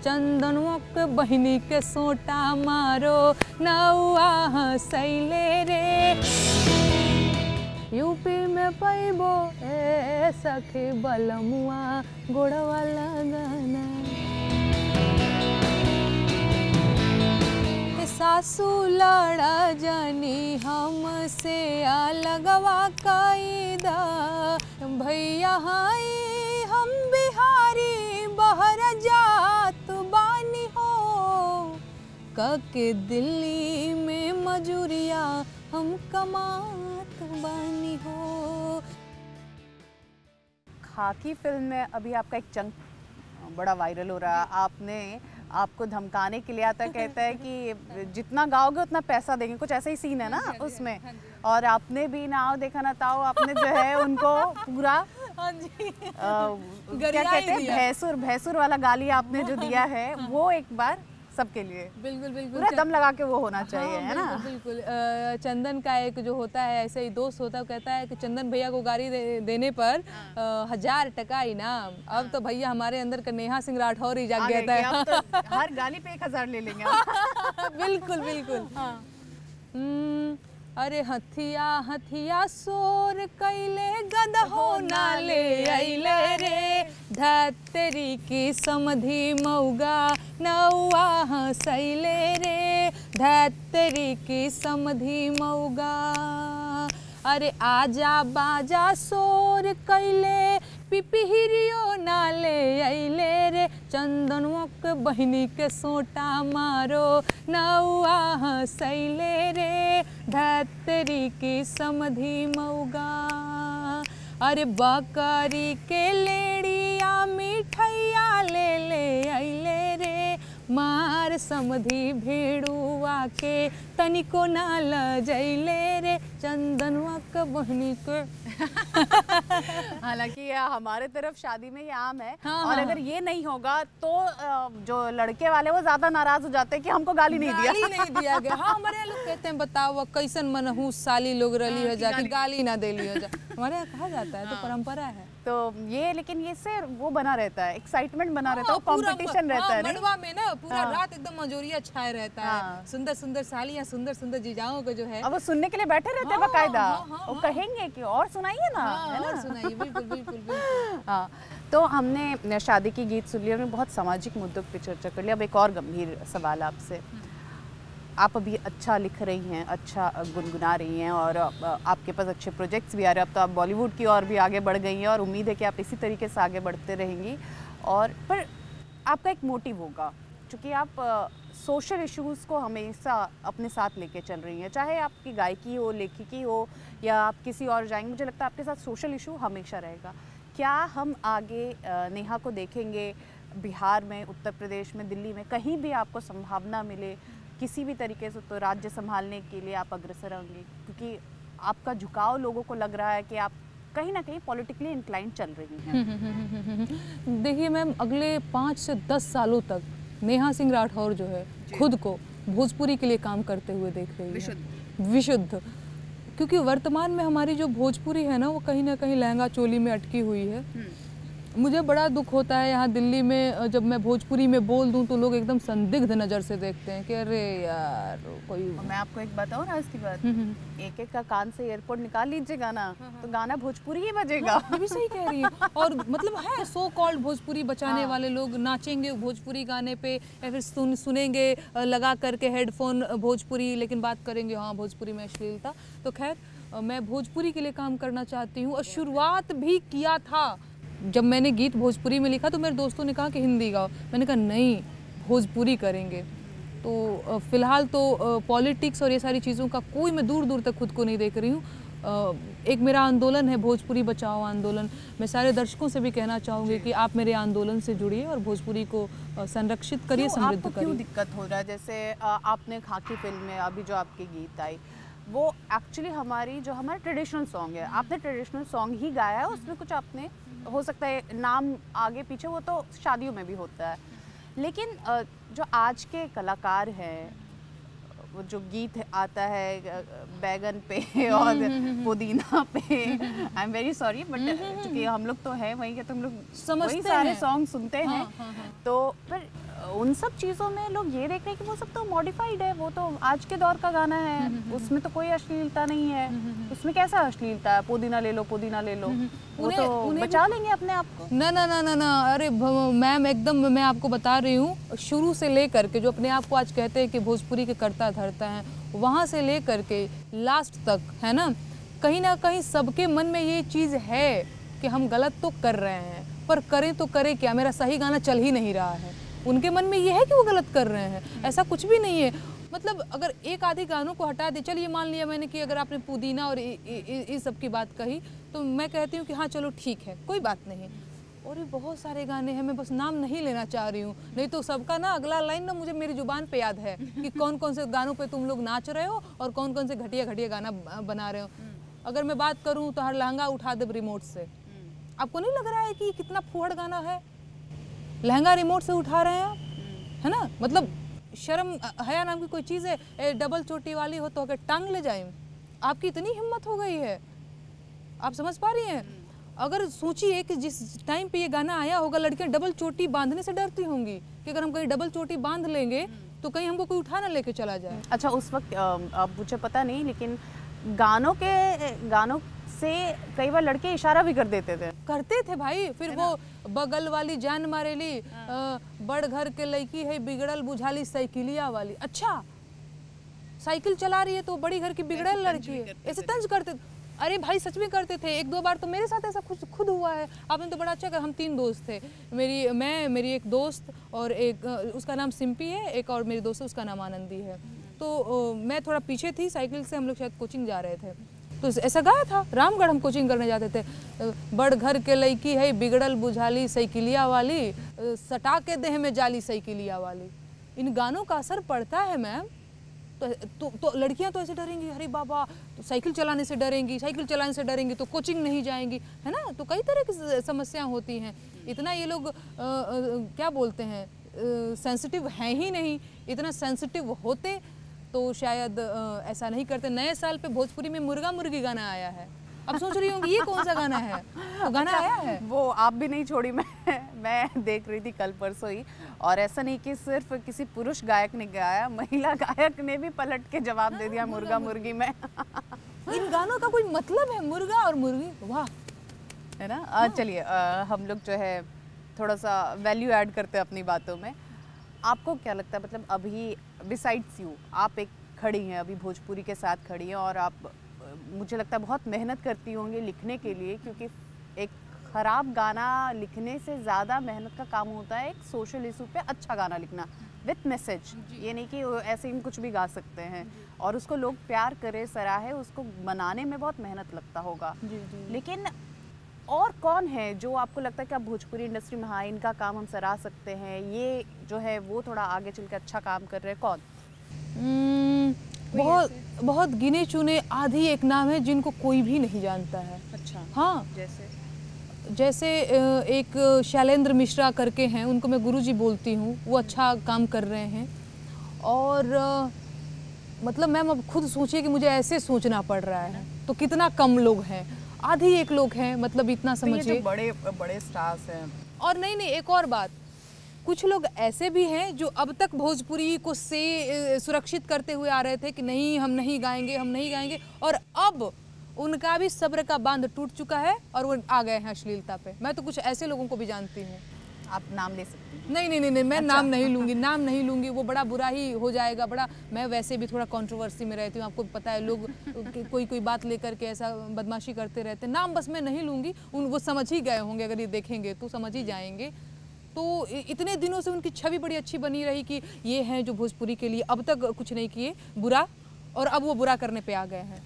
चंदनवा के बहिनी के सोटा मारो नौआ हंसैले रे। यूपी में पैबो ए सखी बलमुआ गोड़वा लगाना। सासू लड़ा जानी हमसे अलगवा कैदा। भैया हाई हम बिहारी बहर जात बानी हो। कके दिल्ली में मजूरिया हम कमात बानी हो। खाकी फिल्म में अभी आपका एक चंक बड़ा वायरल हो रहा है। आपने आपको धमकाने के लिए आता कहता है कि जितना गाओगे उतना पैसा देंगे, कुछ ऐसा ही सीन है ना उसमें। और आपने भी नाव देखा ना ताओ, आपने जो है उनको पूरा क्या कहते हैं भैंसुर वाला गाली आपने जो दिया है वो एक बार सबके लिए बिल्कुल पूरा दम लगा के वो होना चाहिए। है ना? बिल्कुल। चंदन का एक जो होता है ऐसे ही दोस्त होता है, कहता है कि चंदन भैया को गाड़ी देने पर 1000 टका इनाम। अब तो भैया हमारे अंदर का नेहा सिंह राठौर ही जाग गया था। अब तो हर गाली पे 1000 ले लेंगे। बिल्कुल बिल्कुल। अरे हथिया हथिया सोर कैले गदहो नाले अइले रे। धतरी की समधि मऊगा नौआ हंसैले रे। धतरी की समधि मऊगा। अरे आजा बाजा सोर कैले पिपिहिरियो नाले अइले रे। चंदनवा के बहिनी के सोटा मारो नौआ हंसैले रे। धतरी की समधि मऊगा। अरे बकरी के लेड़िया मिठैया ले ले अइले रे। मार समधि भेड़ुआ के तनिको ना लजैले रे। चंदनवा के बहनी के। हालांकि हमारे तरफ शादी में ये आम है। हाँ, और अगर ये नहीं होगा तो जो लड़के वाले वो ज्यादा नाराज हो जाते हैं कि हमको गाली नहीं दिया गया। हाँ, हमारे लोग कहते हैं बताओ कैसन मनहूस साली लोग रली हो जा कि गाली ना देली हो जा। हमारे यहाँ कहा जाता है। तो परंपरा है। तो ये लेकिन ये से वो बना रहता है, एक्साइटमेंट बना रहता है, कंपटीशन रहता है। मड़वा में ना पूरा रात एकदम मजोरिया छाए रहता है। सुंदर सुंदर सालियां, सुंदर सुंदर जीजाओं को जो है अब वो सुनने के लिए बैठे रहते हैं बकायदा। वो कहेंगे कि और सुनाइए ना, है ना? सुनाइए। बिल्कुल बिल्कुल बिल्कुल। हाँ, तो हमने शादी की गीत सुन लिया, हमने बहुत सामाजिक मुद्दों पे चर्चा कर लिया। अब एक और गंभीर सवाल आपसे। आप अभी अच्छा लिख रही हैं, अच्छा गुनगुना रही हैं और आपके पास अच्छे प्रोजेक्ट्स भी आ रहे हैं। अब तो आप बॉलीवुड की ओर भी आगे बढ़ गई हैं और उम्मीद है कि आप इसी तरीके से आगे बढ़ते रहेंगी। और पर आपका एक मोटिव होगा, क्योंकि आप सोशल इश्यूज़ को हमेशा अपने साथ लेके चल रही हैं। चाहे आपकी गायकी हो, लेखिकी हो या आप किसी और जाएंगे, मुझे लगता है आपके साथ सोशल इशू हमेशा रहेगा। क्या हम आगे नेहा को देखेंगे बिहार में, उत्तर प्रदेश में, दिल्ली में, कहीं भी आपको संभावना मिले किसी भी तरीके से तो राज्य संभालने के लिए आप अग्रसर होंगे? क्योंकि आपका झुकाव लोगों को लग रहा है कि आप कहीं ना कहीं पॉलिटिकली इंक्लाइंड चल रही हैं। देखिए मैम, अगले 5 से 10 सालों तक नेहा सिंह राठौर जो है खुद को भोजपुरी के लिए काम करते हुए देख रही है। विशुद्ध। क्योंकि वर्तमान में हमारी जो भोजपुरी है ना वो कहीं ना कहीं लहंगा चोली में अटकी हुई है। मुझे बड़ा दुख होता है यहाँ दिल्ली में जब मैं भोजपुरी में बोल दूँ तो लोग एकदम संदिग्ध नज़र से देखते हैं कि अरे यार कोई। मैं आपको एक बताऊँ ना इसकी बात, एक एक का कान से एयरपोर्ट निकाल लीजिएगा ना तो गाना भोजपुरी ही बजेगा। ये भी सही कह रही है। और मतलब है सो कॉल्ड भोजपुरी बचाने वाले लोग नाचेंगे भोजपुरी गाने पे या फिर सुनेंगे लगा करके हेडफोन भोजपुरी, लेकिन बात करेंगे हाँ भोजपुरी में अश्लीलता। तो खैर मैं भोजपुरी के लिए काम करना चाहती हूँ और शुरुआत भी किया था। जब मैंने गीत भोजपुरी में लिखा तो मेरे दोस्तों ने कहा कि हिंदी गाओ, मैंने कहा नहीं भोजपुरी करेंगे। तो फ़िलहाल तो पॉलिटिक्स और ये सारी चीज़ों का कोई मैं दूर दूर तक खुद को नहीं देख रही हूँ। एक मेरा आंदोलन है भोजपुरी बचाओ आंदोलन। मैं सारे दर्शकों से भी कहना चाहूँगी कि आप मेरे आंदोलन से जुड़िए और भोजपुरी को संरक्षित करिए, समृद्ध करिए। क्यों दिक्कत हो रहा है? जैसे आपने खाकी फिल्म में अभी जो आपके गीत आई वो एक्चुअली हमारी जो हमारा ट्रेडिशनल सॉन्ग है, आपने ट्रेडिशनल सॉन्ग ही गाया है, उसमें कुछ आपने हो सकता है नाम आगे पीछे, वो तो शादियों में भी होता है। लेकिन जो आज के कलाकार हैं वो जो गीत आता है बैगन पे और पुदीना पे, I am very sorry but क्योंकि हम लोग तो हैं वहीं के, तो हम लोग वही सारे सॉन्ग सुनते हैं। तो फिर उन सब चीज़ों में लोग ये देख रहे हैं कि वो सब तो मॉडिफाइड है, वो तो आज के दौर का गाना है, उसमें तो कोई अश्लीलता नहीं है। उसमें कैसा अश्लीलता है? पुदीना ले लो, पुदीना ले लो, वो तो बचा लेंगे अपने आप को। ना ना ना ना ना, अरे मैम एकदम मैं आपको बता रही हूँ, शुरू से लेकर के जो अपने आप को आज कहते हैं कि भोजपुरी के करता धरता है, वहाँ से लेकर के लास्ट तक, है ना कहीं सबके मन में ये चीज़ है कि हम गलत तो कर रहे हैं, पर करें तो करें क्या, मेरा सही गाना चल ही नहीं रहा है। उनके मन में ये है कि वो गलत कर रहे हैं, ऐसा कुछ भी नहीं है। मतलब अगर एक आधे गानों को हटा दे, चलिए मान लिया मैंने कि अगर आपने पुदीना और इस सब की बात कही, तो मैं कहती हूँ कि हाँ चलो ठीक है, कोई बात नहीं। और ये बहुत सारे गाने हैं, मैं बस नाम नहीं लेना चाह रही हूँ, नहीं तो सबका ना अगला लाइन ना मुझे मेरी जुबान पे याद है कि कौन कौन से गानों पे तुम लोग नाच रहे हो और कौन कौन से घटिया घटिया गाना बना रहे हो। अगर मैं बात करूँ तो हर लहंगा उठा दे रिमोट से, आपको नहीं लग रहा है कि कितना फूहड़ गाना है? लहंगा रिमोट से उठा रहे हैं आप, है ना? मतलब शर्म हया नाम की कोई चीज़ है? डबल चोटी वाली हो तो टांग ले जाए, आपकी इतनी हिम्मत हो गई है? आप समझ पा रही हैं? अगर सोचिए कि जिस टाइम पे ये गाना आया होगा, लड़कियां डबल चोटी बांधने से डरती होंगी कि अगर हम कहीं डबल चोटी बांध लेंगे तो कहीं हमको कोई उठा ना लेके चला जाए। अच्छा, उस वक्त अब मुझे पता नहीं, लेकिन गानों से कई बार लड़के इशारा भी कर देते थे। करते थे भाई, फिर वो बगल वाली जान मारेली, बड़ घर के लड़की है बिगड़ल बुझाली साइकिलिया वाली। अच्छा, साइकिल चला रही है तो बड़ी घर की बिगड़ल लड़की है, ऐसे तंज करते। अरे भाई सच में करते थे, एक दो बार तो मेरे साथ ऐसा खुद हुआ है। आपने तो बड़ा अच्छा कर, हम 3 दोस्त थे, मेरी एक दोस्त और एक उसका नाम सिंपी है, एक और मेरी दोस्त है उसका नाम आनंदी है। तो मैं थोड़ा पीछे थी, साइकिल से हम लोग शायद कोचिंग जा रहे थे, तो ऐसा गाया था, रामगढ़ हम कोचिंग करने जाते थे। बड़ घर के लड़की है बिगड़ल बुझाली साइकिलिया वाली, सटा के देह में जाली साइकिलिया वाली। इन गानों का असर पड़ता है मैम। तो लड़कियां तो ऐसे डरेंगी, अरे बाबा तो साइकिल चलाने से डरेंगी तो कोचिंग नहीं जाएंगी, है ना? तो कई तरह की समस्याएं होती हैं। इतना ये लोग क्या बोलते हैं, सेंसिटिव हैं ही नहीं। इतना सेंसिटिव होते तो शायद ऐसा नहीं करते। नए साल पे भोजपुरी में मुर्गा मुर्गी गाना आया है, अब सोच रही होंगी ये कौन सा गाना है? तो गाना आया है वो आप भी नहीं छोड़ी, मैं देख रही थी कल परसों ही, और ऐसा नहीं कि सिर्फ किसी पुरुष गायक ने गाया, महिला गायक ने भी पलट के जवाब दे दिया मुर्गा मुर्गी में। इन गानों का कोई मतलब है? मुर्गा और मुर्गी, वाह, है ना? चलिए हम लोग जो है थोड़ा सा वैल्यू ऐड करते हैं अपनी बातों में। आपको क्या लगता है, मतलब अभी बिसाइड्स यू, आप एक खड़ी हैं अभी भोजपुरी के साथ खड़ी हैं, और आप मुझे लगता है बहुत मेहनत करती होंगी लिखने के लिए, क्योंकि एक ख़राब गाना लिखने से ज़्यादा मेहनत का काम होता है एक सोशल इशू पे अच्छा गाना लिखना विथ मैसेज। ये नहीं कि ऐसे ही कुछ भी गा सकते हैं, और उसको लोग प्यार करे, सराहे, उसको बनाने में बहुत मेहनत लगता होगा। लेकिन और कौन है जो आपको लगता है कि आप भोजपुरी इंडस्ट्री में, हाँ इनका काम हम सराह सकते हैं, ये जो है वो थोड़ा आगे चल के अच्छा काम कर रहे हैं? कौन? बहुत गिने चुने आधी एक नाम है जिनको कोई भी नहीं जानता है। अच्छा, हाँ, जैसे एक शैलेंद्र मिश्रा करके हैं, उनको मैं गुरुजी बोलती हूँ, वो अच्छा काम कर रहे हैं। और मतलब मैम अब खुद सोचिए कि मुझे ऐसे सोचना पड़ रहा है तो कितना कम लोग हैं, आधी एक लोग हैं, मतलब इतना समझिए। तो बड़े बड़े स्टार्स हैं। और नहीं एक और बात, कुछ लोग ऐसे भी हैं जो अब तक भोजपुरी को से सुरक्षित करते हुए आ रहे थे कि नहीं हम नहीं गाएंगे, और अब उनका भी सब्र का बांध टूट चुका है और वो आ गए हैं अश्लीलता पे। मैं तो कुछ ऐसे लोगों को भी जानती हूँ। आप नाम ले सकती हैं? नहीं मैं अच्छा। नाम नहीं लूँगी, वो बड़ा बुरा ही हो जाएगा। बड़ा, मैं वैसे भी थोड़ा कंट्रोवर्सी में रहती हूँ, आपको पता है, लोग कोई बात लेकर के ऐसा बदमाशी करते रहते हैं। नाम बस मैं नहीं लूँगी, वो समझ ही गए होंगे, अगर ये देखेंगे तो समझ ही जाएंगे। तो इतने दिनों से उनकी छवि बड़ी अच्छी बनी रही कि ये हैं जो भोजपुरी के लिए अब तक कुछ नहीं किए बुरा, और अब वो बुरा करने पे आ गए हैं।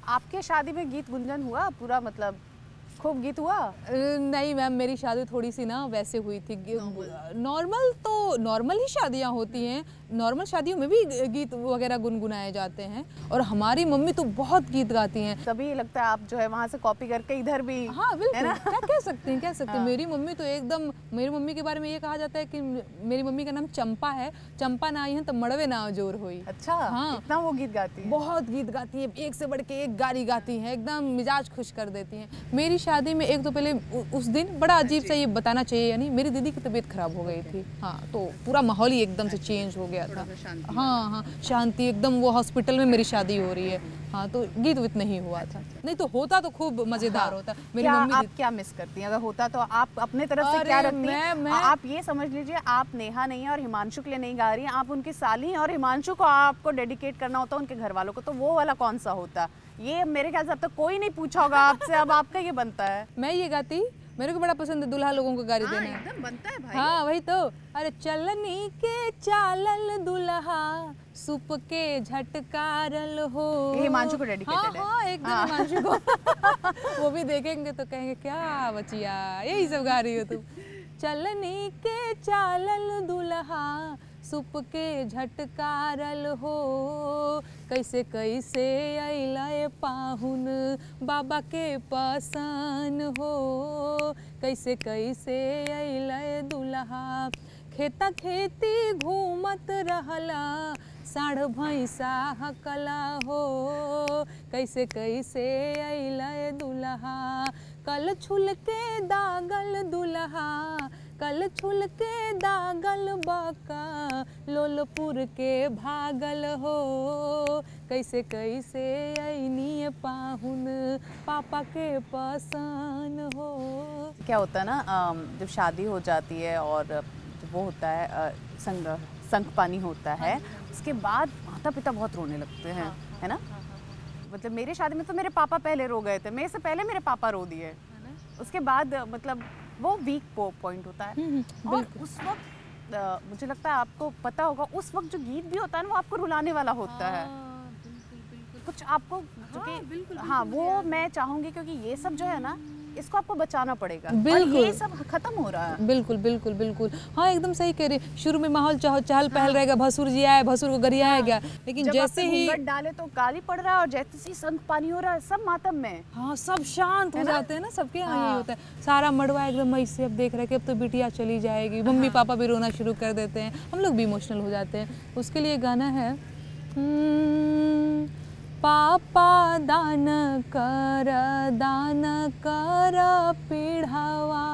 आपके शादी में गीत गुंजन हुआ पूरा, मतलब खूब गीत हुआ? नहीं मैम, मेरी शादी थोड़ी सी ना वैसे हुई थी, नॉर्मल। तो नॉर्मल ही शादियां होती हैं, नॉर्मल शादियों में भी गीत वगैरह गुनगुनाए जाते हैं, और हमारी मम्मी तो बहुत गीत गाती हैं। तभी लगता है आप जो है वहाँ से कॉपी करके इधर भी। हाँ बिल्कुल, क्या कह सकते हैं हाँ। मेरी मम्मी तो एकदम, मेरी मम्मी के बारे में ये कहा जाता है कि मेरी मम्मी का नाम चंपा है, चंपा ना आई है तो मड़वे ना जोर हुई। अच्छा, हाँ, इतना वो गीत गाती है? बहुत गीत गाती है, एक से बढ़ के एक गारी गाती है, एकदम मिजाज खुश कर देती है। मेरी शादी शादी में एक तो पहले उस दिन बड़ा अजीब सा ये बताना चाहिए, यानी मेरी दीदी की तबीयत खराब हो गई थी। हाँ, तो पूरा माहौल ही एकदम से चेंज हो गया था। हाँ हाँ, शांति एकदम, वो हॉस्पिटल में मेरी शादी हो रही है। हाँ, तो गीत वीत नहीं हुआ था। नहीं तो होता तो खूब मजेदार होता। मेरी क्या मम्मी आप क्या मिस करती हैं? अगर होता तो आप अपने तरफ से क्या रखती हैं? आप ये समझ लीजिए, आप नेहा नहीं है और हिमांशु के लिए नहीं गा रही हैं, आप उनकी साली हैं और हिमांशु को आपको डेडिकेट करना होता उनके घर वालों को, तो वो वाला कौन सा होता? ये मेरे ख्याल से अब तक कोई नहीं पूछा होगा आपसे, अब आपका ये बनता है। मैं ये गाती, मेरे को बड़ा पसंद है दुल्हा लोगों को गाड़ी देना। एकदम बनता है भाई। हाँ वही तो। अरे चलनी के चालल दुल्हा, सुप के झटकारल हो। ये हिमांशु को डेडिकेटेड है। हाँ, एकदम हिमांशु को। वो भी देखेंगे तो कहेंगे क्या बचिया यही सब गा रही हो तुम। चलनी के चालल दुल्हा, सुप के झटकारल हो, कैसे कैसे अइले पाहुन बाबा के पसन हो, कैसे कैसे अइले दुल्हा, खेता खेती घूमत रहला, साढ़ भैंसा हकला हो, कैसे कैसे अइले दुल्हा, कल छुल के दागल दुल्हा, कल छुल के दागल बाका, लोलपुर के भागल हो, कैसे कैसे अइनी पाहुन पापा के पसन हो। क्या होता है ना, जब शादी हो जाती है और जब वो होता है संग पानी होता है, उसके बाद माता पिता बहुत रोने लगते हैं, है ना? मतलब मेरी शादी में तो मेरे पापा पहले रो गए थे, मेरे से पहले मेरे पापा रो दिए। उसके बाद मतलब वो वीक पॉइंट होता है। और उस वक्त मुझे लगता है आपको पता होगा, उस वक्त जो गीत भी होता है ना, वो आपको रुलाने वाला होता है। कुछ आपको हाँ, वो मैं चाहूंगी, क्योंकि ये सब जो है ना, इसको आपको बचाना पड़ेगा। और ये सब खत्म हो रहा है। बिल्कुल बिल्कुल बिल्कुल। हाँ, एकदम सही कह रही। शुरू में माहौल चहल पहल रहेगा, भसुर जी आए, भसुर को गरियाया गया, लेकिन जैसे ही डाले तो गाली पड़ रहा है, और जैसे ही संग पानी हो रहा है, सब मातम में। हाँ, सब शांत हो जाते हैं ना, सबके यहाँ यही होता है। सारा मड़वा एकदम ऐसे अब देख रहे हैं कि अब तो बिटिया चली जाएगी, मम्मी पापा भी रोना शुरू कर देते हैं, हम लोग भी इमोशनल हो जाते हैं। उसके लिए गाना है, पापा दान कर पीढ़ावा,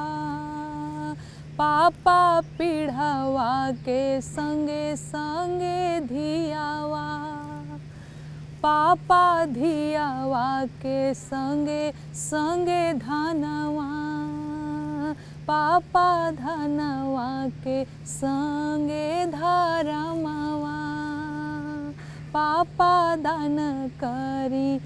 पापा पीढ़ावा के संगे संगे धियावा, पापा धियावा के संगे संगे धनवा, पापा धनवा के संगे धरमवा, पापा दान करी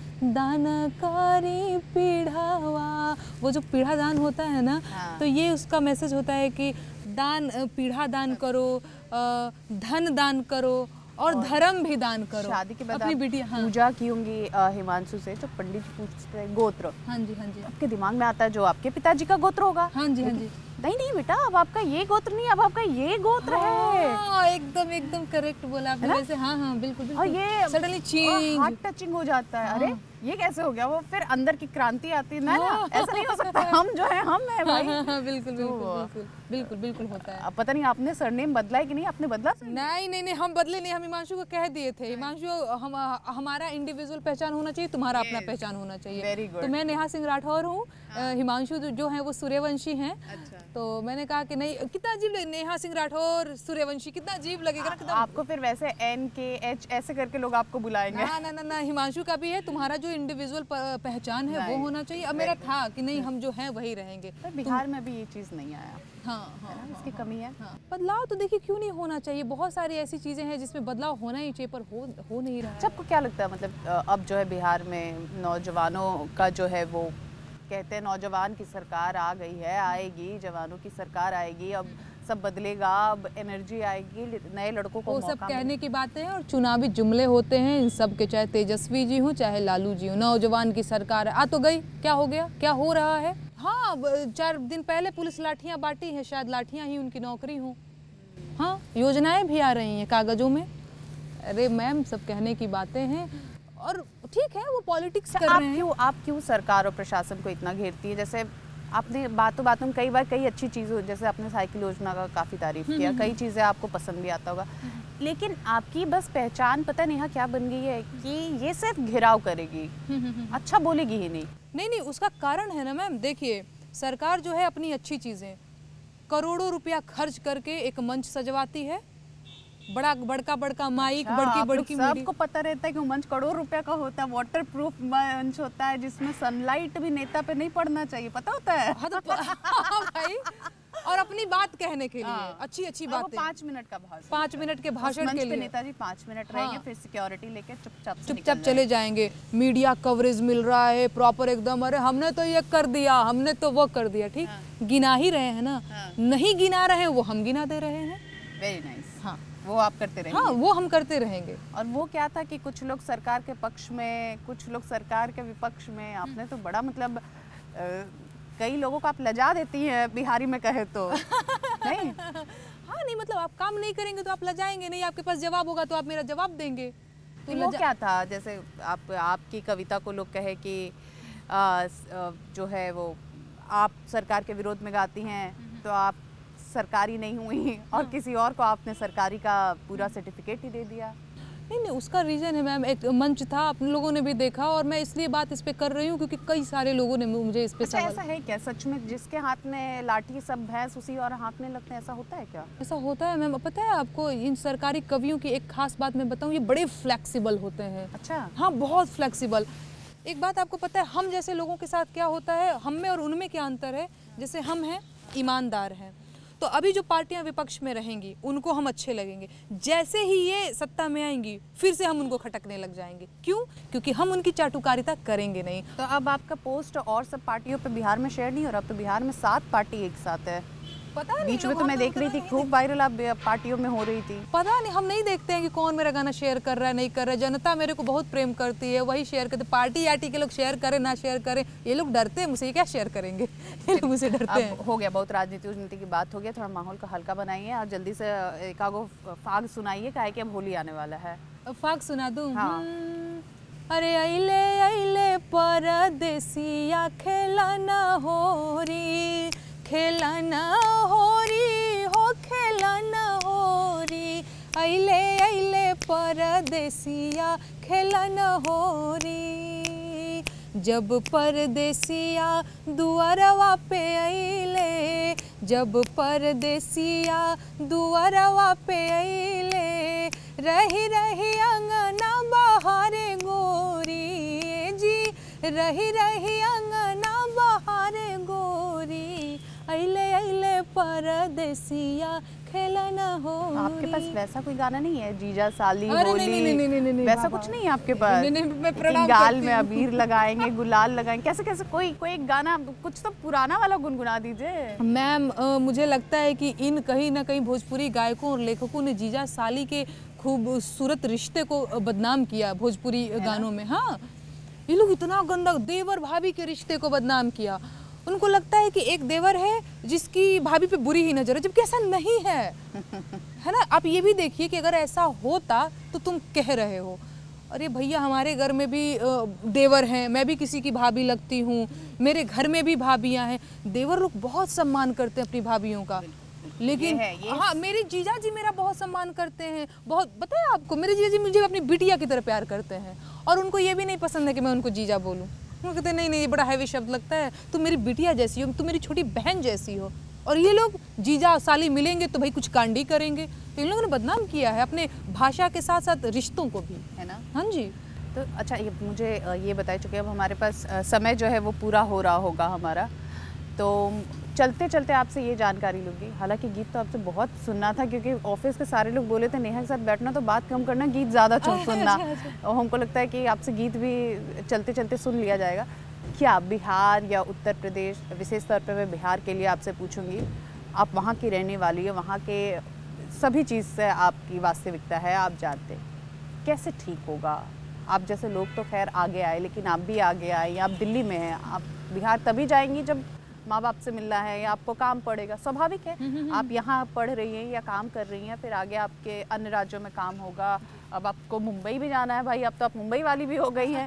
पीढ़ावा। वो जो पीढ़ा दान होता है ना, तो ये उसका मैसेज होता है कि दान, पीढ़ा दान करो, धन दान करो, और धर्म भी दान करो। शादी के बाद अपनी बिटिया पूजा की होंगी हिमांशु से, जो पंडित जी पूछते हैं गोत्र। हाँ जी हाँ जी। आपके दिमाग में आता है जो आपके पिताजी का गोत्र होगा। हाँ जी हाँ जी। नहीं बेटा, अब आपका ये गोत्र नहीं, अब आपका ये गोत्र है। हाँ, एकदम करेक्ट बोला आपने वैसे। हाँ हाँ बिल्कुल। और ये सडनली चेंज, हार्ट टचिंग हो जाता है। अरे ये कैसे हो गया? वो फिर अंदर की क्रांति आती है ना, ऐसा नहीं हो सकता। हम जो है हम है भाई। बिल्कुल बिल्कुल बिल्कुल होता है। पता नहीं आपने सरनेम बदला है कि नहीं? आपने बदला? नहीं, हम बदले नहीं। हम हिमांशु को कह दिए थे, हिमांशु हमारा इंडिविजुअल पहचान होना चाहिए, तुम्हारा अपना पहचान होना चाहिए। Very good. तो मैं नेहा सिंह राठौर हूँ, हिमांशु जो है वो सूर्यवंशी हैं। तो मैंने कहा कि नहीं, कितना अजीब लगे, नेहा सिंह राठौर सूर्यवंशी, कितना अजीब लगेगा ना। आपको फिर वैसे NKH ऐसे करके लोग आपको बुलाएंगे। ना, हिमांशु का भी है, तुम्हारा जो इंडिविजुअल पहचान है वो होना चाहिए। अब मेरा था कि नहीं, हम जो है वही रहेंगे। बिहार में भी ये चीज़ नहीं आया। हाँ, इसकी कमी है। बदलाव तो देखिए क्यों नहीं होना चाहिए, बहुत सारी ऐसी चीजें हैं जिसमें बदलाव होना ही चाहिए, पर हो नहीं रहा है। आपको क्या लगता है, मतलब अब जो है बिहार में नौजवानों का जो है, वो कहते हैं नौजवान की सरकार आ गई है, आएगी, जवानों की सरकार आएगी, अब सब बदलेगा, अब एनर्जी आएगी, नए लड़कों को वो सब कहने की बातें हैं और चुनावी जुमले होते हैं इन सब के, चाहे तेजस्वी जी हो चाहे लालू जी हो। नौजवान की सरकार आ तो गई, क्या हो गया, क्या हो रहा है? हाँ, 4 दिन पहले पुलिस लाठियाँ बांटी हैं, शायद लाठियाँ ही उनकी नौकरी हो। हाँ, योजनाएं भी आ रही हैं कागजों में। अरे मैम, सब कहने की बातें हैं, और ठीक है वो पॉलिटिक्स कर रहे हैं। आप क्यों सरकार और प्रशासन को इतना घेरती है? जैसे आपने बातों में कई बार कई अच्छी चीज़ें, जैसे आपने साइकिल योजना का काफ़ी तारीफ किया, कई चीज़ें आपको पसंद भी आता होगा, लेकिन आपकी बस पहचान पता नहीं यहाँ क्या बन गई है कि ये सिर्फ घिराव करेगी, अच्छा बोलेगी ही नहीं। नहीं नहीं, उसका कारण है ना मैम, देखिए सरकार जो है अपनी अच्छी चीज़ें करोड़ों रुपया खर्च करके एक मंच सजवाती है, बड़का माइक, बड़की सबको पता रहता है कि वो मंच करोड़ रुपया का होता है, वाटर प्रूफ मंच होता है जिसमें सनलाइट भी नेता पे नहीं पड़ना चाहिए, पता होता है। हाँ तो हाँ भाई, और अपनी बात कहने के लिए अच्छी अच्छी बातें, 5 मिनट का भाषण, 5 मिनट के भाषण के लिए नेताजी 5 मिनट रहेंगे, फिर सिक्योरिटी लेके चुपचाप चले जाएंगे। मीडिया कवरेज मिल रहा है प्रॉपर एकदम, अरे हमने तो ये कर दिया, हमने तो वो कर दिया, ठीक। गिना ही रहे हैं ना, नहीं गिना रहे हैं वो हम गिना दे रहे हैं। Very nice. हाँ वो आप करते रहेंगे। हाँ वो हम करते रहेंगे। और वो क्या था कि कुछ लोग सरकार के पक्ष में, कुछ लोग सरकार के विपक्ष में, आपने तो बड़ा मतलब कई लोगों को आप लजा देती हैं बिहारी में कहे तो। नहीं हाँ नहीं, मतलब आप काम नहीं करेंगे तो आप लजाएंगे नहीं, आपके पास जवाब होगा तो आप मेरा जवाब देंगे। तो वो क्या था, जैसे आपकी कविता को लोग कहे कि जो है वो आप सरकार के विरोध में गाती हैं तो आप सरकारी नहीं हुई, और किसी और को आपने सरकारी का पूरा सर्टिफिकेट ही दे दिया। नहीं नहीं, उसका रीज़न है मैम, एक मंच था, आप लोगों ने भी देखा, और मैं इसलिए बात इस पे कर रही हूँ क्योंकि कई सारे लोगों ने मुझे इस पे अच्छा, ऐसा है क्या सच में जिसके हाथ में लाठी सब भैंस उसी और हाँकने लगते हैं, ऐसा होता है क्या? ऐसा होता है मैम। पता है आपको, इन सरकारी कवियों की एक खास बात मैं बताऊँ, ये बड़े फ्लेक्सिबल होते हैं। अच्छा। हाँ बहुत फ्लेक्सिबल। एक बात आपको पता है, हम जैसे लोगों के साथ क्या होता है, हम में और उनमें क्या अंतर है। जैसे हम हैं ईमानदार हैं, तो अभी जो पार्टियां विपक्ष में रहेंगी उनको हम अच्छे लगेंगे, जैसे ही ये सत्ता में आएंगी फिर से हम उनको खटकने लग जाएंगे। क्यों? क्योंकि हम उनकी चाटुकारिता करेंगे नहीं। तो अब आपका पोस्ट और सब पार्टियों पे बिहार में शेयर नहीं हो रहा, अब तो बिहार में 7 पार्टी एक साथ है। पता नहीं, बीच में तो मैं देख रही थी खूब वायरल आप पार्टियों में हो रही थी। पता नहीं, हम नहीं देखते हैं कि कौन मेरा गाना शेयर कर रहा है नहीं कर रहा है। जनता मेरे को बहुत प्रेम करती है, वही शेयर करते। पार्टी याटी के लोग शेयर करें ना शेयर करें, ये लोग डरते हैं मुझसे, क्या शेयर करेंगे, ये लोग मुझसे डरते हैं। हो गया, बहुत राजनीति की बात हो गया, थोड़ा माहौल को हल्का बनाइए और जल्दी से एकागो फाग सुनाइए, काहे कि अब होली आने वाला है। फाग सुना दूं? हाँ। अरे अइले अइले परदेसिया खेलना होरी, खेलना होरी हो, खेलना होरी, अइले अइले परदेसिया खेलना होरी। जब परदेसिया दुआरवा पे अइले, जब परदेसिया दुआरवा पे अइले, रही रही अंगना बहारे गोरी जी, रही रही अंगना बहारे गोरी, अइले अइले परदेसिया खेलना हो। आपके पास वैसा कोई गाना नहीं है, जीजा साली अरे होली, नहीं, वैसा कुछ नहीं है आपके पास? मैं प्रणाम गाल करती में हूँ। अबीर लगाएंगे, गुलाल लगाएंगे, कैसे कैसे कोई एक गाना कुछ तो पुराना वाला गुनगुना दीजिए। मैम मुझे लगता है कि इन कहीं ना कहीं भोजपुरी गायकों और लेखकों ने जीजा साली के खूबसूरत रिश्ते को बदनाम किया भोजपुरी गानों में। हाँ, ये लोग इतना गंदा देवर भाभी के रिश्ते को बदनाम किया। उनको लगता है कि एक देवर है जिसकी भाभी पे बुरी ही नजर है, जबकि ऐसा नहीं है, है ना। आप ये भी देखिए कि अगर ऐसा होता तो तुम कह रहे हो, अरे भैया हमारे घर में भी देवर हैं, मैं भी किसी की भाभी लगती हूँ, मेरे घर में भी भाभियाँ हैं। देवर लोग बहुत सम्मान करते हैं अपनी भाभियों का, लेकिन हाँ मेरे जीजा जी मेरा बहुत सम्मान करते हैं। बहुत पता है आपको, मेरे जीजा जी मुझे अपनी बिटिया की तरह प्यार करते हैं, और उनको ये भी नहीं पसंद है कि मैं उनको जीजा बोलूँ। वो कहते हैं नहीं ये बड़ा हैवी शब्द लगता है, तुम मेरी बिटिया जैसी हो, तुम मेरी छोटी बहन जैसी हो। और ये लोग जीजा साली मिलेंगे तो भाई कुछ कांडी करेंगे। तो इन लोगों ने बदनाम किया है अपने भाषा के साथ साथ रिश्तों को भी, है ना। हाँ जी। तो अच्छा, ये मुझे ये बता चुके, अब हमारे पास समय जो है वो पूरा हो रहा होगा हमारा, तो चलते चलते आपसे ये जानकारी लूँगी। हालांकि गीत तो आपसे बहुत सुनना था, क्योंकि ऑफिस के सारे लोग बोले थे नेहा के साथ बैठना तो बात कम करना, गीत ज़्यादा सुनना। और हमको लगता है कि आपसे गीत भी चलते चलते सुन लिया जाएगा। क्या बिहार या उत्तर प्रदेश, विशेष तौर पर मैं बिहार के लिए आपसे पूछूंगी, आप वहाँ की रहने वाली है, वहाँ के सभी चीज़ से आपकी वास्तविकता है, आप जानते हैं कैसे ठीक होगा। आप जैसे लोग तो खैर आगे आए, लेकिन आप भी आगे आए, आप दिल्ली में हैं, आप बिहार तभी जाएंगी जब माँ बाप से मिलना है या आपको काम पड़ेगा, स्वाभाविक है। आप यहाँ पढ़ रही हैं या काम कर रही हैं, फिर आगे आपके अन्य राज्यों में काम होगा, अब आपको मुंबई भी जाना है भाई, अब तो आप मुंबई वाली भी हो गई हैं।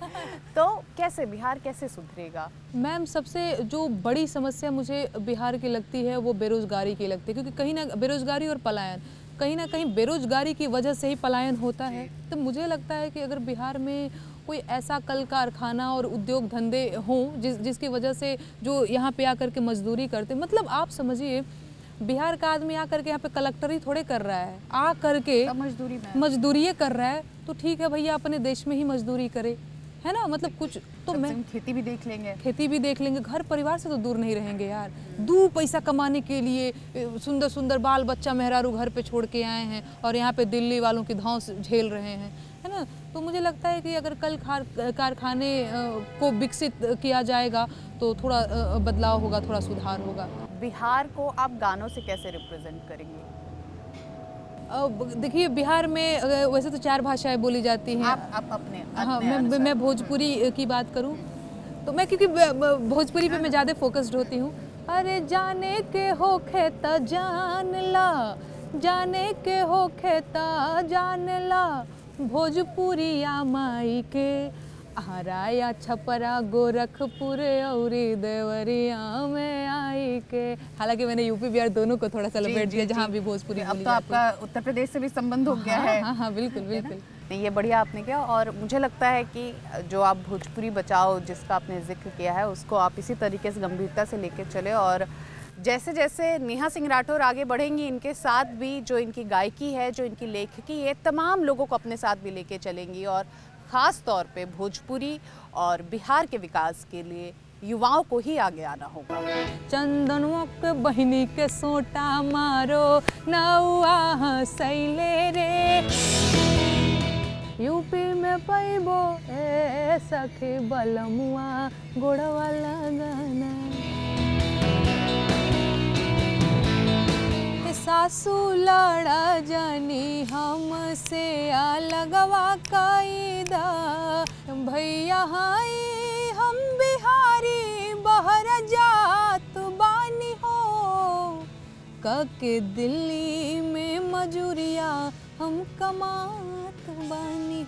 तो कैसे बिहार कैसे सुधरेगा? मैम सबसे जो बड़ी समस्या मुझे बिहार की लगती है वो बेरोज़गारी की लगती है, क्योंकि कहीं ना बेरोज़गारी और पलायन कहीं ना कहीं बेरोजगारी की वजह से ही पलायन होता है। तो मुझे लगता है कि अगर बिहार में कोई ऐसा कल कारखाना और उद्योग धंधे हों जिसकी वजह से जो यहाँ पे आकर के मजदूरी करते, मतलब आप समझिए बिहार का आदमी आकर के यहाँ पे कलेक्टर ही थोड़े कर रहा है, आ करके मजदूरी कर रहा है, तो ठीक है भैया अपने देश में ही मजदूरी करे, है ना। मतलब कुछ तो मैं खेती भी देख लेंगे, घर परिवार से तो दूर नहीं रहेंगे यार। 2 पैसा कमाने के लिए सुंदर सुंदर बाल बच्चा मेहरारू घर पे छोड़ के आए हैं और यहाँ पे दिल्ली वालों की धौंस झेल रहे हैं, है ना। तो मुझे लगता है कि अगर कल कारखाने को विकसित किया जाएगा तो थोड़ा बदलाव होगा, थोड़ा सुधार होगा। बिहार को आप गानों से कैसे रिप्रेजेंट करेंगे? देखिए बिहार में वैसे तो 4 भाषाएं बोली जाती हैं। आप अपने हाँ, मैं भोजपुरी की बात करूं तो मैं, क्योंकि भोजपुरी पे मैं ज़्यादा फोकस्ड होती हूँ। अरे जाने के होखे त जान ला, जाने के होखे त जान ला, भोजपुरिया माई के हराया छपरा गोरखपुर औरी देवरिया में आई के। हालांकि मैंने यूपी बिहार दोनों को थोड़ा सा लपेट दिया, जहाँ भी भोजपुरी अब तो आपका उत्तर प्रदेश से भी संबंध हो गया है। हाँ, बिल्कुल बिल्कुल। ये बढ़िया आपने किया, और मुझे लगता है कि जो आप भोजपुरी बचाओ जिसका आपने जिक्र किया है उसको आप इसी तरीके से गंभीरता से लेकर चले, और जैसे जैसे नेहा सिंह राठौर आगे बढ़ेंगी इनके साथ भी जो इनकी गायकी है, जो इनकी लेखकी है, तमाम लोगों को अपने साथ भी लेके चलेंगी, और ख़ास तौर पे भोजपुरी और बिहार के विकास के लिए युवाओं को ही आगे आना होगा। चंदनुआ के बहिनी के सोटा मारो नौआ हंसैले रे, यूपी में पैबो ए सखी बलमुआ गोड़वा लगाना, सासू लड़ा जानी हमसे अलगवा कायदा, भैया हाई हम बिहारी बहर जात बानी हो, कके दिल्ली में मजूरिया हम कमात बानी।